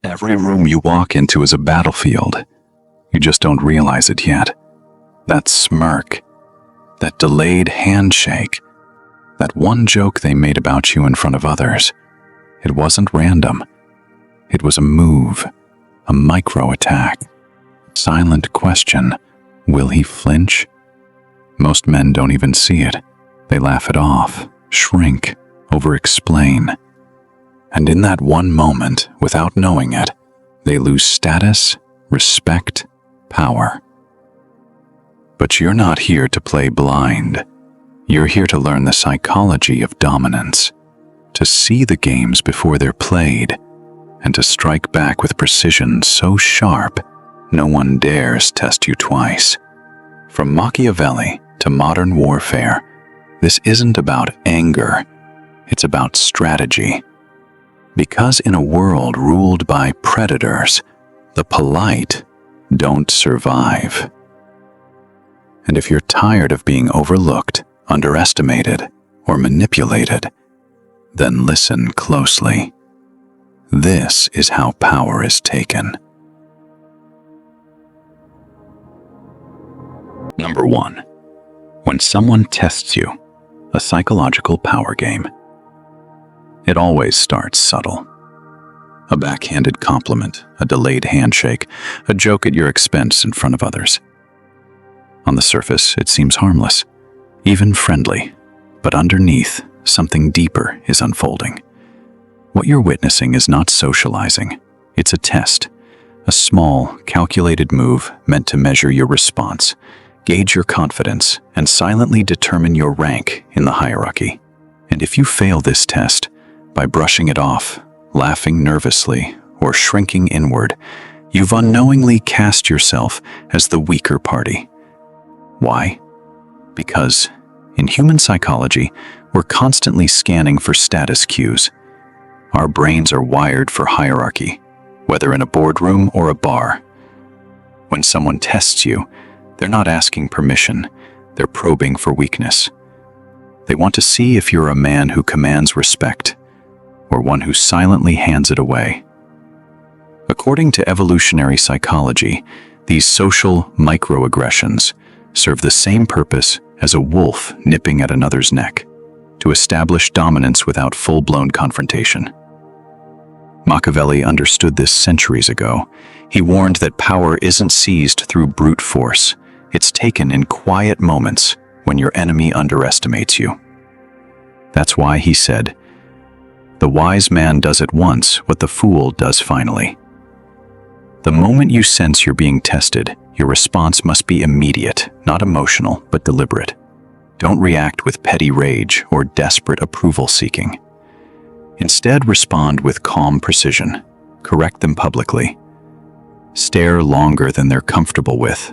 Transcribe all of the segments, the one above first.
Every room you walk into is a battlefield. You just don't realize it yet. That smirk, that delayed handshake, that one joke they made about you in front of others. It wasn't random. It was a move, a micro-attack. Silent question, will he flinch? Most men don't even see it. They laugh it off, shrink, over-explain. And in that one moment, without knowing it, they lose status, respect, power. But you're not here to play blind. You're here to learn the psychology of dominance, to see the games before they're played, and to strike back with precision so sharp no one dares test you twice. From Machiavelli to modern warfare, this isn't about anger, it's about strategy. Because in a world ruled by predators, the polite don't survive. And if you're tired of being overlooked, underestimated, or manipulated, then listen closely. This is how power is taken. Number 1. When someone tests you, a psychological power game. It always starts subtle. A backhanded compliment, a delayed handshake, a joke at your expense in front of others. On the surface, it seems harmless, even friendly, but underneath, something deeper is unfolding. What you're witnessing is not socializing. It's a test, a small, calculated move meant to measure your response, gauge your confidence, and silently determine your rank in the hierarchy. And if you fail this test, by brushing it off, laughing nervously, or shrinking inward, you've unknowingly cast yourself as the weaker party. Why? Because in human psychology, we're constantly scanning for status cues. Our brains are wired for hierarchy, whether in a boardroom or a bar. When someone tests you, they're not asking permission, they're probing for weakness. They want to see if you're a man who commands respect, or one who silently hands it away. According to evolutionary psychology, these social microaggressions serve the same purpose as a wolf nipping at another's neck, to establish dominance without full-blown confrontation. Machiavelli understood this centuries ago. He warned that power isn't seized through brute force. It's taken in quiet moments when your enemy underestimates you. That's why he said, "The wise man does at once what the fool does finally." The moment you sense you're being tested, your response must be immediate, not emotional, but deliberate. Don't react with petty rage or desperate approval-seeking. Instead, respond with calm precision. Correct them publicly. Stare longer than they're comfortable with.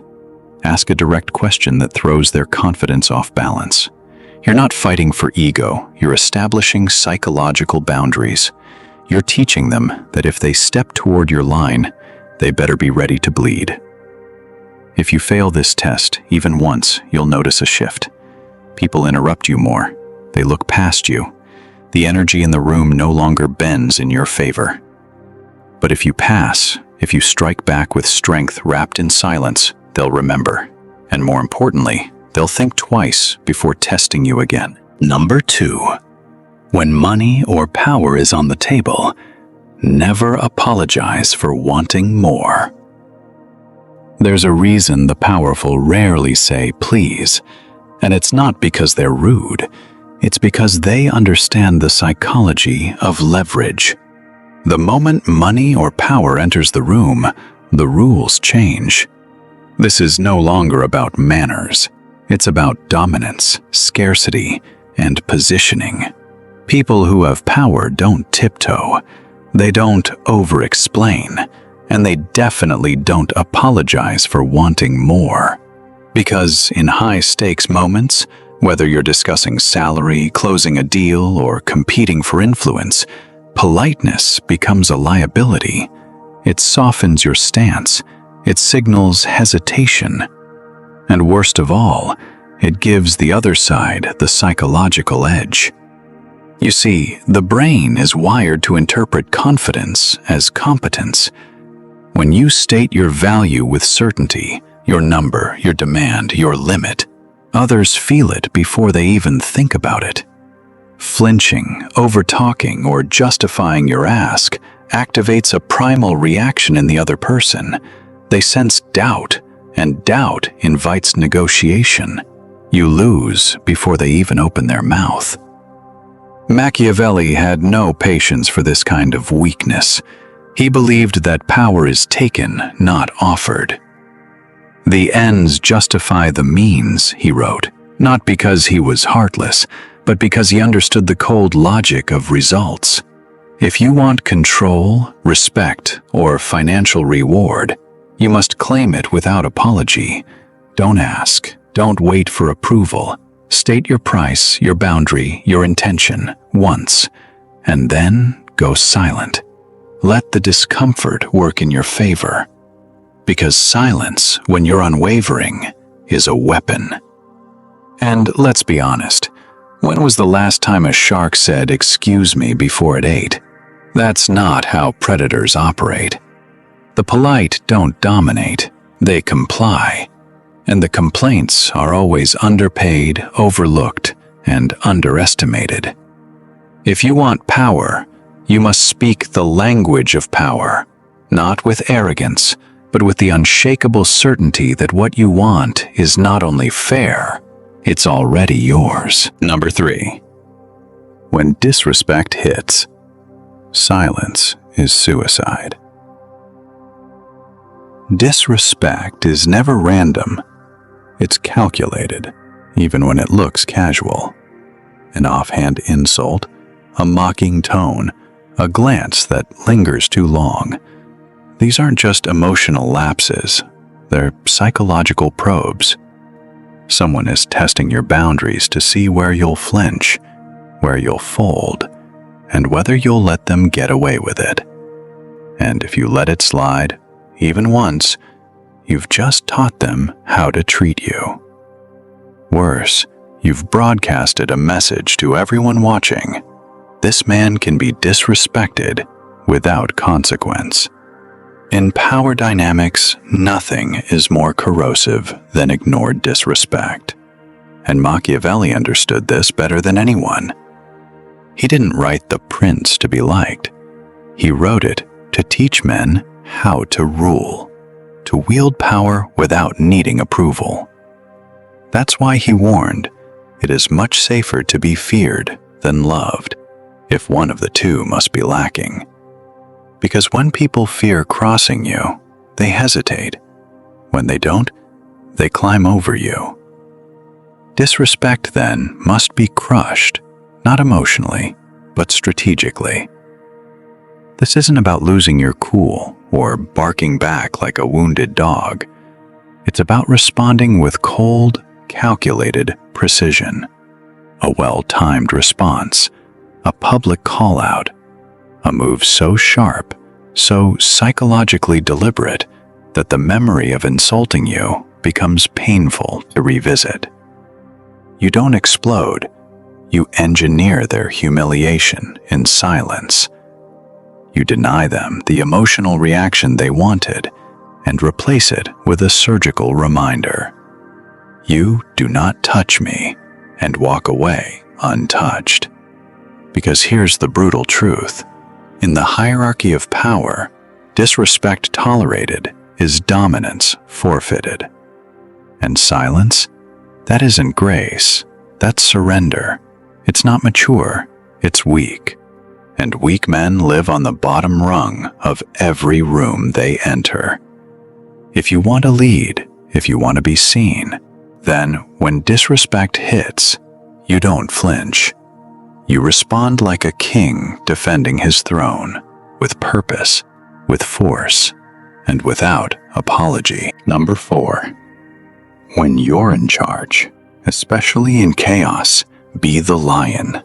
Ask a direct question that throws their confidence off balance. You're not fighting for ego, you're establishing psychological boundaries. You're teaching them that if they step toward your line, they better be ready to bleed. If you fail this test, even once, you'll notice a shift. People interrupt you more. They look past you. The energy in the room no longer bends in your favor. But if you pass, if you strike back with strength wrapped in silence, they'll remember. And more importantly, they'll think twice before testing you again. Number 2. When money or power is on the table, never apologize for wanting more. There's a reason the powerful rarely say please, and it's not because they're rude. It's because they understand the psychology of leverage. The moment money or power enters the room, the rules change. This is no longer about manners. It's about dominance, scarcity, and positioning. People who have power don't tiptoe. They don't over-explain. And they definitely don't apologize for wanting more. Because in high-stakes moments, whether you're discussing salary, closing a deal, or competing for influence, politeness becomes a liability. It softens your stance. It signals hesitation. And worst of all, it gives the other side the psychological edge. You see, the brain is wired to interpret confidence as competence. When you state your value with certainty, your number, your demand, your limit, others feel it before they even think about it. Flinching, overtalking, or justifying your ask activates a primal reaction in the other person. They sense doubt, and doubt invites negotiation. You lose before they even open their mouth. Machiavelli had no patience for this kind of weakness. He believed that power is taken, not offered. The ends justify the means, he wrote, not because he was heartless, but because he understood the cold logic of results. If you want control, respect, or financial reward, you must claim it without apology. Don't ask. Don't wait for approval. State your price, your boundary, your intention once, and then go silent. Let the discomfort work in your favor. Because silence, when you're unwavering, is a weapon. And let's be honest, when was the last time a shark said, "Excuse me," before it ate? That's not how predators operate. The polite don't dominate, they comply. And the complaints are always underpaid, overlooked, and underestimated. If you want power, you must speak the language of power, not with arrogance, but with the unshakable certainty that what you want is not only fair, it's already yours. Number 3. When disrespect hits, silence is suicide. Disrespect is never random. It's calculated, even when it looks casual. An offhand insult, a mocking tone, a glance that lingers too long. These aren't just emotional lapses, they're psychological probes. Someone is testing your boundaries to see where you'll flinch, where you'll fold, and whether you'll let them get away with it. And if you let it slide, even once, you've just taught them how to treat you. Worse, you've broadcasted a message to everyone watching. This man can be disrespected without consequence. In power dynamics, nothing is more corrosive than ignored disrespect. And Machiavelli understood this better than anyone. He didn't write The Prince to be liked. He wrote it to teach men how to rule, to wield power without needing approval. That's why he warned, it is much safer to be feared than loved, if one of the two must be lacking. Because when people fear crossing you, they hesitate. When they don't, they climb over you. Disrespect, then, must be crushed, not emotionally, but strategically. This isn't about losing your cool or barking back like a wounded dog. It's about responding with cold, calculated precision. A well-timed response, a public call-out, a move so sharp, so psychologically deliberate that the memory of insulting you becomes painful to revisit. You don't explode, you engineer their humiliation in silence. You deny them the emotional reaction they wanted and replace it with a surgical reminder. You do not touch me, and walk away untouched. Because here's the brutal truth. In the hierarchy of power, disrespect tolerated is dominance forfeited. And silence? That isn't grace. That's surrender. It's not mature. It's weak. And weak men live on the bottom rung of every room they enter. If you want to lead, if you want to be seen, then when disrespect hits, you don't flinch. You respond like a king defending his throne, with purpose, with force, and without apology. Number 4. When you're in charge, especially in chaos, be the lion.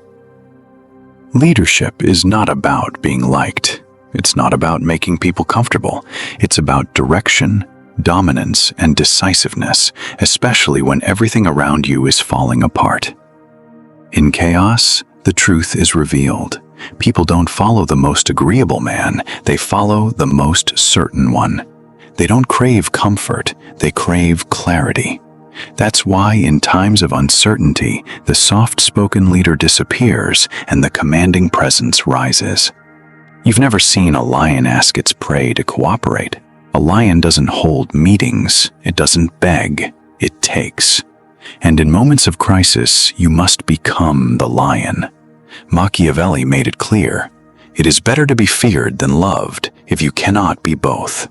Leadership is not about being liked. It's not about making people comfortable. It's about direction, dominance, and decisiveness, especially when everything around you is falling apart. In chaos, The truth is revealed. People don't follow the most agreeable man, they follow the most certain one. They don't crave comfort, they crave clarity. That's why in times of uncertainty, the soft-spoken leader disappears and the commanding presence rises. You've never seen a lion ask its prey to cooperate. A lion doesn't hold meetings, it doesn't beg, it takes. And in moments of crisis, you must become the lion. Machiavelli made it clear, it is better to be feared than loved if you cannot be both.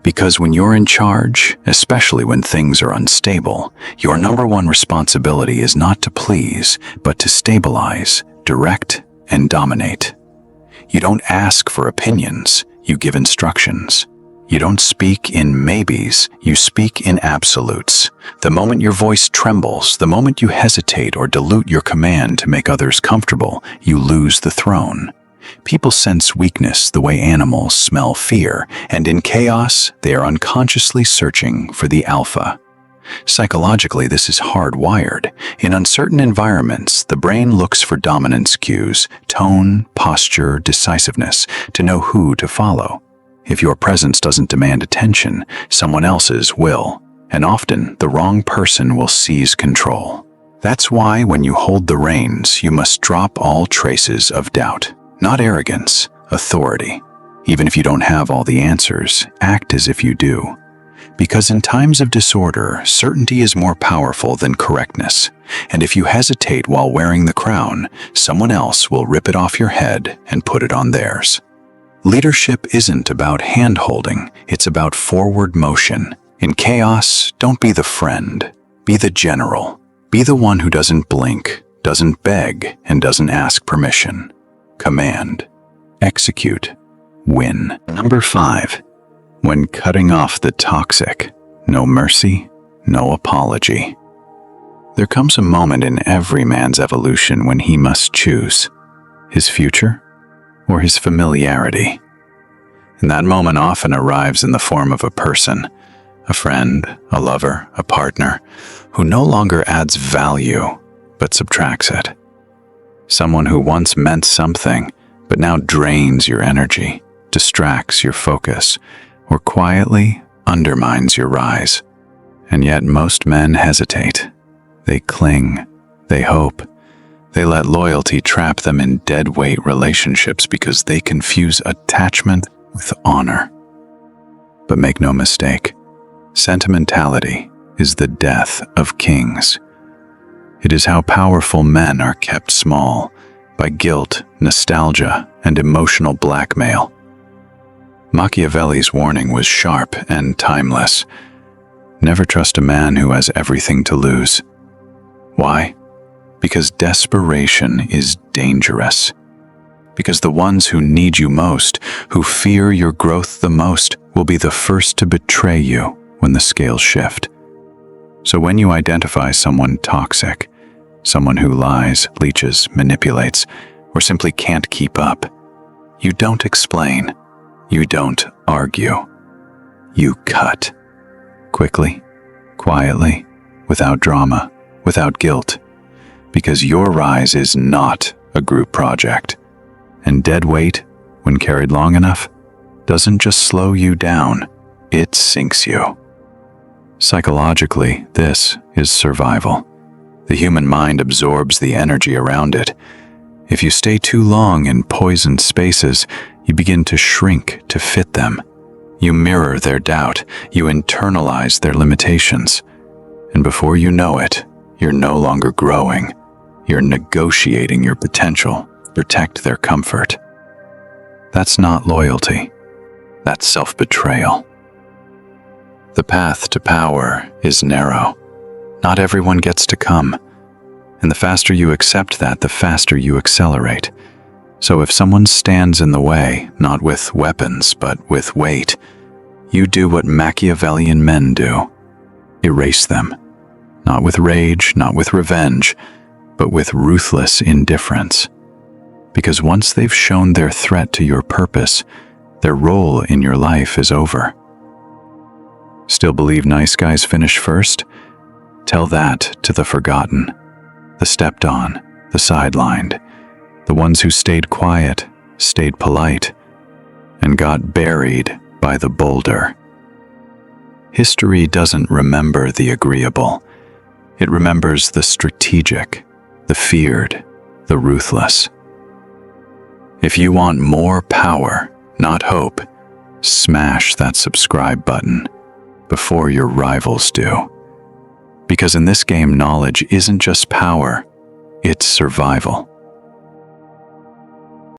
Because when you're in charge, especially when things are unstable, your number one responsibility is not to please, but to stabilize, direct, and dominate. You don't ask for opinions, you give instructions. You don't speak in maybes, you speak in absolutes. The moment your voice trembles, the moment you hesitate or dilute your command to make others comfortable, you lose the throne. People sense weakness the way animals smell fear, and in chaos, they are unconsciously searching for the alpha. Psychologically, this is hardwired. In uncertain environments, the brain looks for dominance cues, tone, posture, decisiveness, to know who to follow. If your presence doesn't demand attention, someone else's will, and often the wrong person will seize control. That's why when you hold the reins, you must drop all traces of doubt. Not arrogance, authority. Even if you don't have all the answers, act as if you do. Because in times of disorder, certainty is more powerful than correctness. And if you hesitate while wearing the crown, someone else will rip it off your head and put it on theirs. Leadership isn't about hand-holding, it's about forward motion. In chaos, don't be the friend, be the general. Be the one who doesn't blink, doesn't beg, and doesn't ask permission. Command, execute, win. Number 5. When cutting off the toxic, no mercy, no apology. There comes a moment in every man's evolution when he must choose his future or his familiarity. And that moment often arrives in the form of a person, a friend, a lover, a partner, who no longer adds value, but subtracts it. Someone who once meant something, but now drains your energy, distracts your focus, or quietly undermines your rise. And yet most men hesitate. They cling, they hope. They let loyalty trap them in dead-weight relationships because they confuse attachment with honor. But make no mistake, sentimentality is the death of kings. It is how powerful men are kept small by guilt, nostalgia, and emotional blackmail. Machiavelli's warning was sharp and timeless. Never trust a man who has everything to lose. Why? Because desperation is dangerous. Because the ones who need you most, who fear your growth the most, will be the first to betray you when the scales shift. So when you identify someone toxic, someone who lies, leeches, manipulates, or simply can't keep up, you don't explain, you don't argue, you cut. Quickly, quietly, without drama, without guilt, because your rise is not a group project. And dead weight, when carried long enough, doesn't just slow you down, it sinks you. Psychologically, this is survival. The human mind absorbs the energy around it. If you stay too long in poisoned spaces, you begin to shrink to fit them. You mirror their doubt, you internalize their limitations. And before you know it, you're no longer growing. You're negotiating your potential, protect their comfort. That's not loyalty. That's self-betrayal. The path to power is narrow. Not everyone gets to come. And the faster you accept that, the faster you accelerate. So if someone stands in the way, not with weapons, but with weight, you do what Machiavellian men do. Erase them. Not with rage, not with revenge, but with ruthless indifference. Because once they've shown their threat to your purpose, their role in your life is over. Still believe nice guys finish first? Tell that to the forgotten, the stepped on, the sidelined, The ones who stayed quiet, stayed polite, and got buried by the boulder. History doesn't remember the agreeable. It remembers the strategic, the feared, the ruthless. If you want more power, not hope, smash that subscribe button before your rivals do. Because in this game, knowledge isn't just power, it's survival.